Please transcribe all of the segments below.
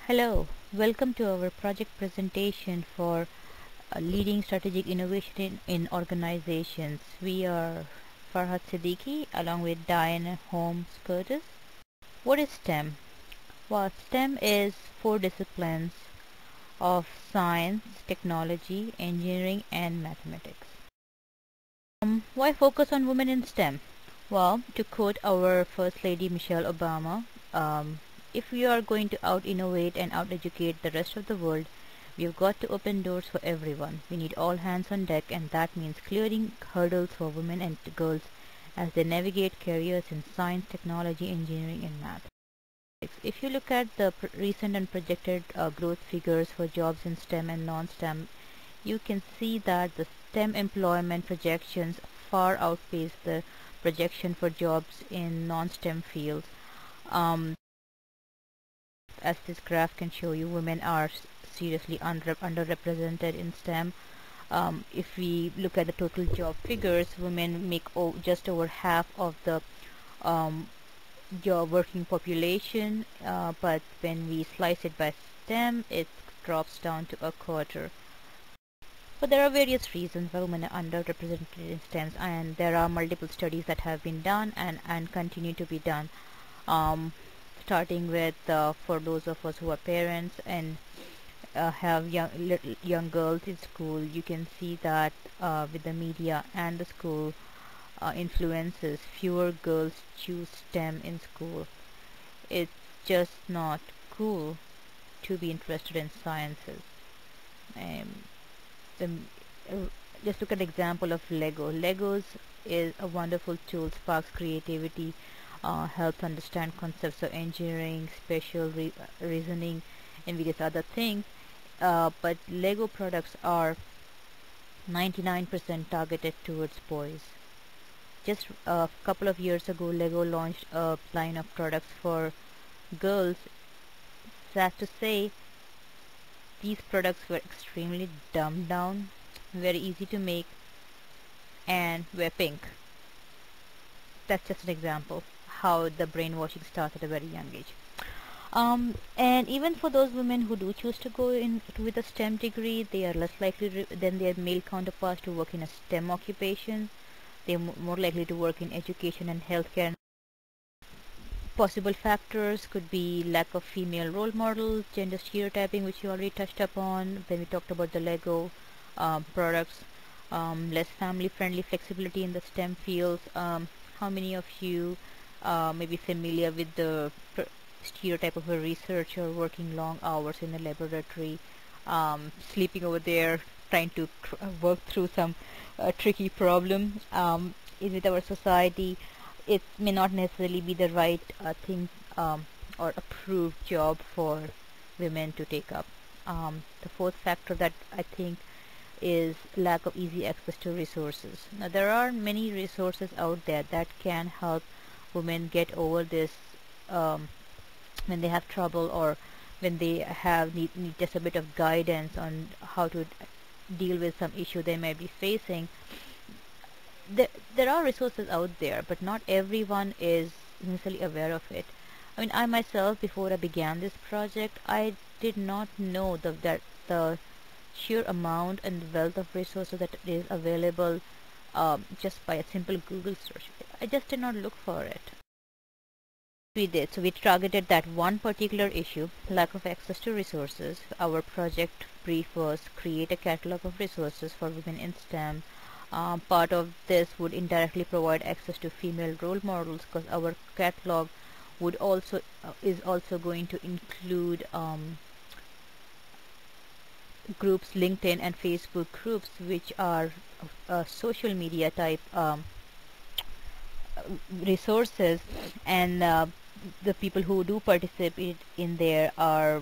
Hello, welcome to our project presentation for leading strategic innovation in organizations. We are Farhad Siddiqui along with Diane Holmes Curtis. What is STEM? Well, STEM is four disciplines of science, technology, engineering, and mathematics. Why focus on women in STEM? Well, to quote our First Lady Michelle Obama, if we are going to out-innovate and out-educate the rest of the world, we've got to open doors for everyone. We need all hands on deck, and that means clearing hurdles for women and girls as they navigate careers in science, technology, engineering, and math. If you look at the recent and projected growth figures for jobs in STEM and non-STEM, you can see that the STEM employment projections far outpace the projection for jobs in non-STEM fields. As this graph can show you, women are seriously underrepresented in STEM. If we look at the total job figures, women make just over half of the job working population, but when we slice it by STEM, it drops down to a quarter. But there are various reasons why women are underrepresented in STEMs, and there are multiple studies that have been done and continue to be done. Starting with for those of us who are parents and have young girls in school, you can see that with the media and the school influences, fewer girls choose STEM in school. It's just not cool to be interested in sciences. The, just look at the example of Lego. Legos is a wonderful tool, sparks creativity, helps understand concepts of engineering, spatial reasoning, and various other things. But Lego products are 99% targeted towards boys. Just a couple of years ago, Lego launched a line of products for girls. Sad to say, these products were extremely dumbed down, very easy to make, and were pink. That's just an example how the brainwashing starts at a very young age. And even for those women who do choose to go in with a STEM degree, they are less likely than their male counterparts to work in a STEM occupation. They are more likely to work in education and healthcare. Possible factors could be lack of female role models, gender stereotyping, which you already touched upon when we talked about the Lego products, less family-friendly flexibility in the STEM fields. How many of you may be familiar with the stereotype of a researcher working long hours in a laboratory, sleeping over there, trying to work through some tricky problem with our society? It may not necessarily be the right thing or approved job for women to take up. The fourth factor that I think is lack of easy access to resources. Now, there are many resources out there that can help women get over this when they have trouble, or when they need just a bit of guidance on how to deal with some issue they may be facing. There are resources out there, but not everyone is necessarily aware of it. I mean, I myself, before I began this project, I did not know that the sheer amount and wealth of resources that is available just by a simple Google search. I just did not look for it. We did. So we targeted that one particular issue, lack of access to resources. Our project brief was create a catalog of resources for women in STEM. Part of this would indirectly provide access to female role models, because our catalog would also is also going to include groups, LinkedIn and Facebook groups, which are social media type resources, and the people who do participate in there are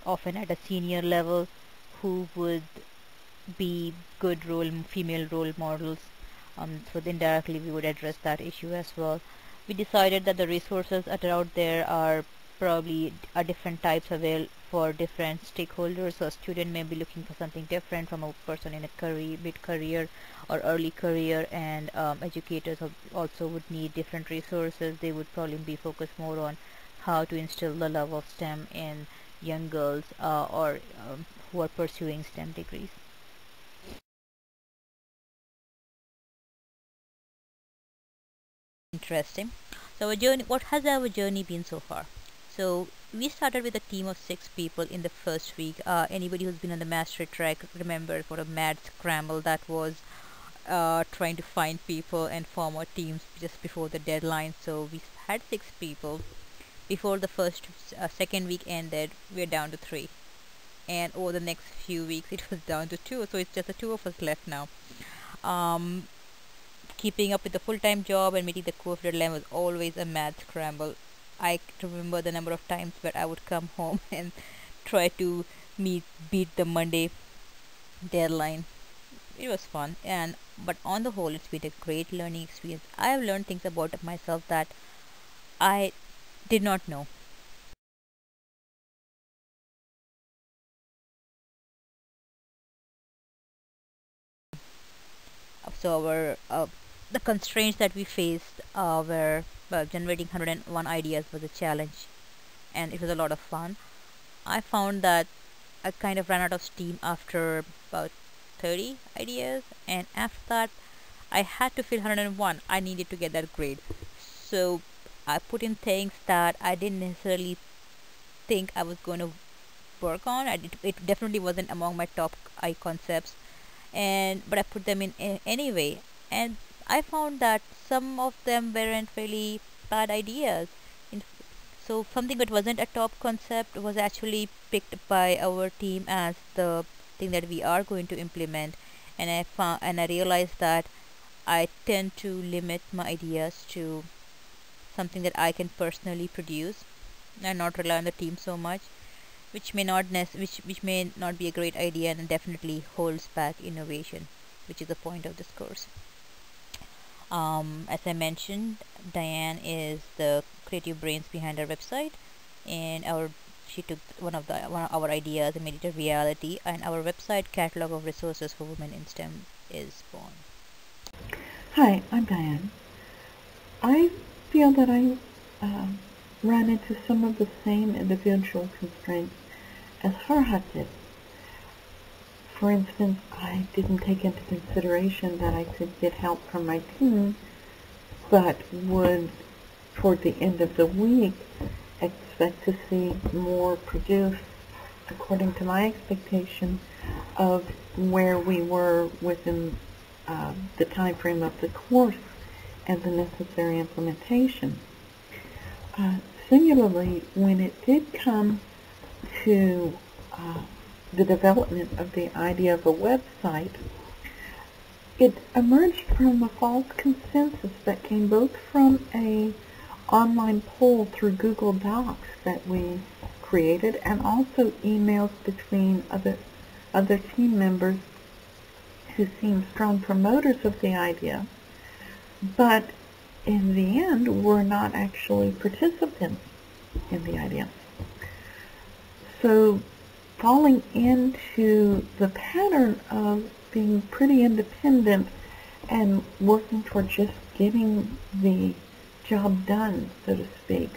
often at a senior level, who would be good female role models. So indirectly we would address that issue as well. We decided that the resources that are out there are probably different types available for different stakeholders. So a student may be looking for something different from a person in a mid-career or early career, and educators also would need different resources. They would probably be focused more on how to instill the love of STEM in young girls or who are pursuing STEM degrees. Interesting. So our journey, what has our journey been so far? So we started with a team of 6 people in the first week. Anybody who's been on the mastery track remember what a mad scramble that was, trying to find people and form our teams just before the deadline. So we had 6 people. Before the second week ended, we're down to 3. And over the next few weeks, it was down to 2. So it's just the 2 of us left now. Um, Keeping up with the full-time job and meeting the core deadline was always a mad scramble. I remember the number of times where I would come home and try to beat the Monday deadline. It was fun, and but on the whole, it's been a great learning experience. I have learned things about myself that I did not know. So our the constraints that we faced were, well, generating 101 ideas was a challenge, and it was a lot of fun. I found that I kind of ran out of steam after about 30 ideas, and after that, I had to fill 101. I needed to get that grade. So I put in things that I didn't necessarily think I was going to work on. It definitely wasn't among my top I concepts, and but I put them in anyway. And I found that some of them weren't really bad ideas. In, so something that wasn't a top concept was actually picked by our team as the thing that we are going to implement. And I realized that I tend to limit my ideas to something that I can personally produce and not rely on the team so much, which may not which may not be a great idea and definitely holds back innovation, which is the point of this course. As I mentioned, Diane is the creative brains behind our website, and our she took one of our ideas and made it a reality. And our website catalog of resources for women in STEM is born. Hi, I'm Diane. I feel that I ran into some of the same individual constraints as Farhat did. For instance, I didn't take into consideration that I could get help from my team, but would, toward the end of the week, expect to see more produced according to my expectation of where we were within the time frame of the course and the necessary implementation. Similarly, when it did come to the development of the idea of a website, it emerged from a false consensus that came both from a online poll through Google Docs that we created and also emails between other team members who seemed strong promoters of the idea, but in the end were not actually participants in the idea. So falling into the pattern of being pretty independent and working toward just getting the job done, so to speak,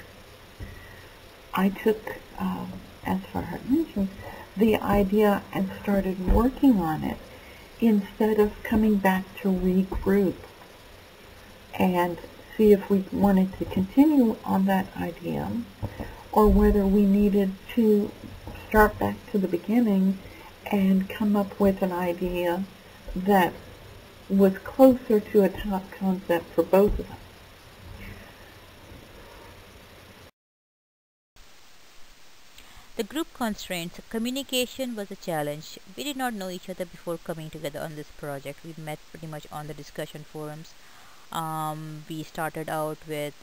I took, as Farhat mentioned, the idea and started working on it instead of coming back to regroup and see if we wanted to continue on that idea or whether we needed to start back to the beginning and come up with an idea that was closer to a top concept for both of us. The group constraints. Communication was a challenge. We did not know each other before coming together on this project. We met pretty much on the discussion forums. We started out with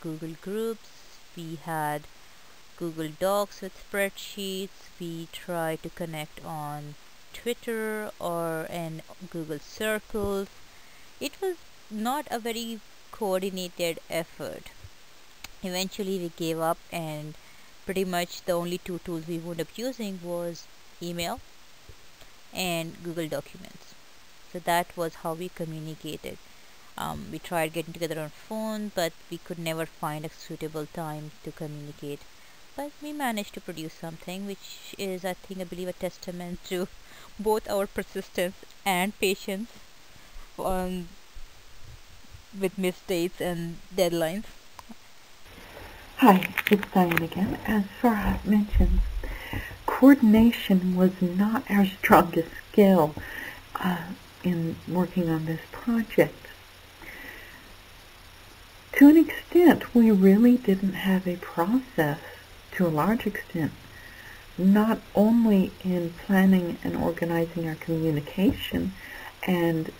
Google Groups. We had Google Docs with spreadsheets. We tried to connect on Twitter or in Google Circles. It was not a very coordinated effort. Eventually, we gave up, and pretty much the only two tools we wound up using was email and Google Documents. So that was how we communicated. We tried getting together on phone, but we could never find a suitable time to communicate. but we managed to produce something which is, I believe, a testament to both our persistence and patience on with missed dates and deadlines. Hi, it's Diane again. As Farhat mentioned, coordination was not our strongest skill in working on this project. To an extent, we really didn't have a process, to a large extent, not only in planning and organizing our communication and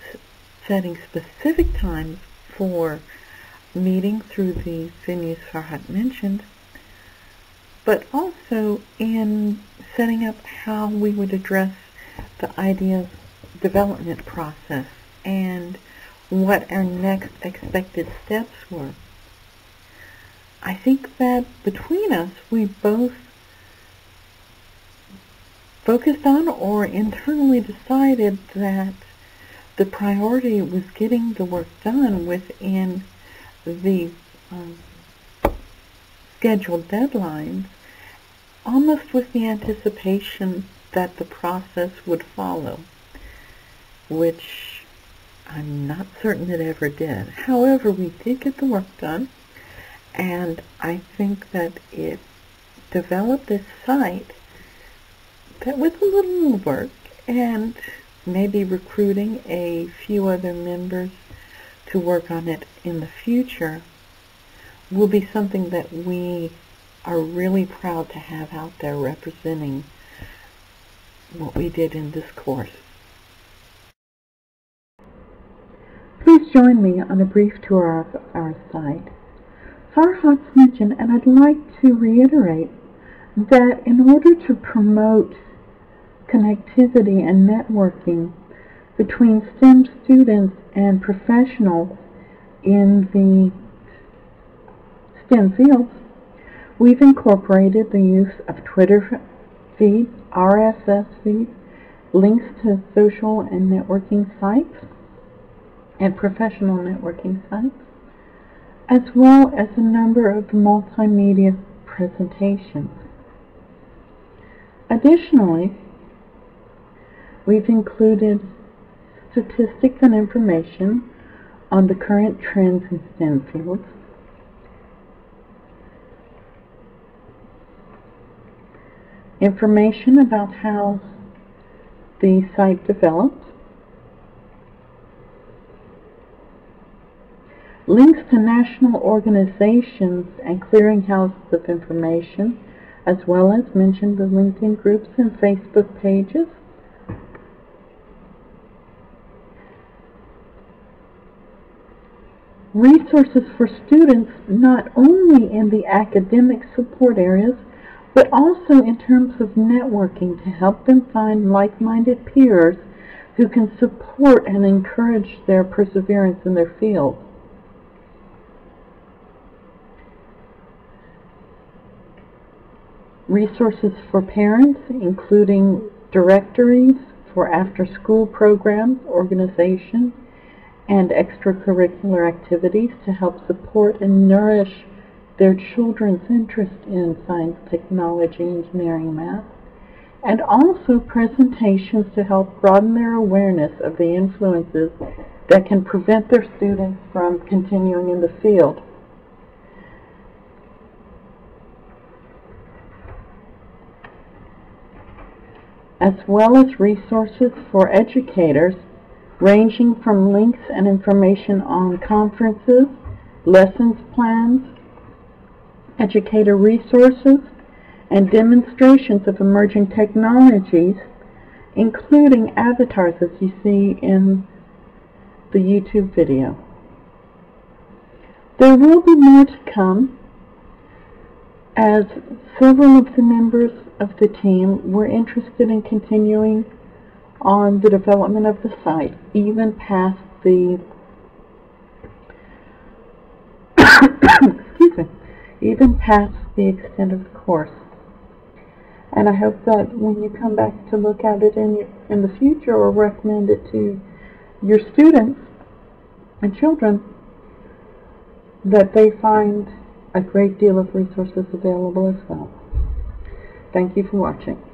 setting specific times for meeting through the venues Farhat mentioned, but also in setting up how we would address the ideas development process and what our next expected steps were. I think that between us, we both focused on or internally decided that the priority was getting the work done within the scheduled deadlines, almost with the anticipation that the process would follow, which I'm not certain it ever did. However, we did get the work done, and I think that it developed this site that with a little work and maybe recruiting a few other members to work on it in the future will be something that we are really proud to have out there representing what we did in this course. Please join me on a brief tour of our site. Farhat's mentioned, and I'd like to reiterate, that in order to promote connectivity and networking between STEM students and professionals in the STEM fields, we've incorporated the use of Twitter feeds, RSS feeds, links to social and networking sites, and professional networking sites, as well as a number of multimedia presentations. Additionally, we've included statistics and information on the current trends in STEM fields, information about how the site developed, links to national organizations and clearinghouses of information, as well as mentioned the LinkedIn groups and Facebook pages, resources for students not only in the academic support areas, but also in terms of networking to help them find like-minded peers who can support and encourage their perseverance in their field. Resources for parents, including directories for after-school programs, organizations, and extracurricular activities to help support and nourish their children's interest in science, technology, engineering, math, and also presentations to help broaden their awareness of the influences that can prevent their students from continuing in the field. As well as resources for educators, ranging from links and information on conferences, lessons plans, educator resources, and demonstrations of emerging technologies, including avatars as you see in the YouTube video. There will be more to come, as several of the members of the team were interested in continuing on the development of the site, even past the excuse me, even past the extent of the course. And I hope that when you come back to look at it in the future or recommend it to your students and children, that they find a great deal of resources available as well. Thank you for watching.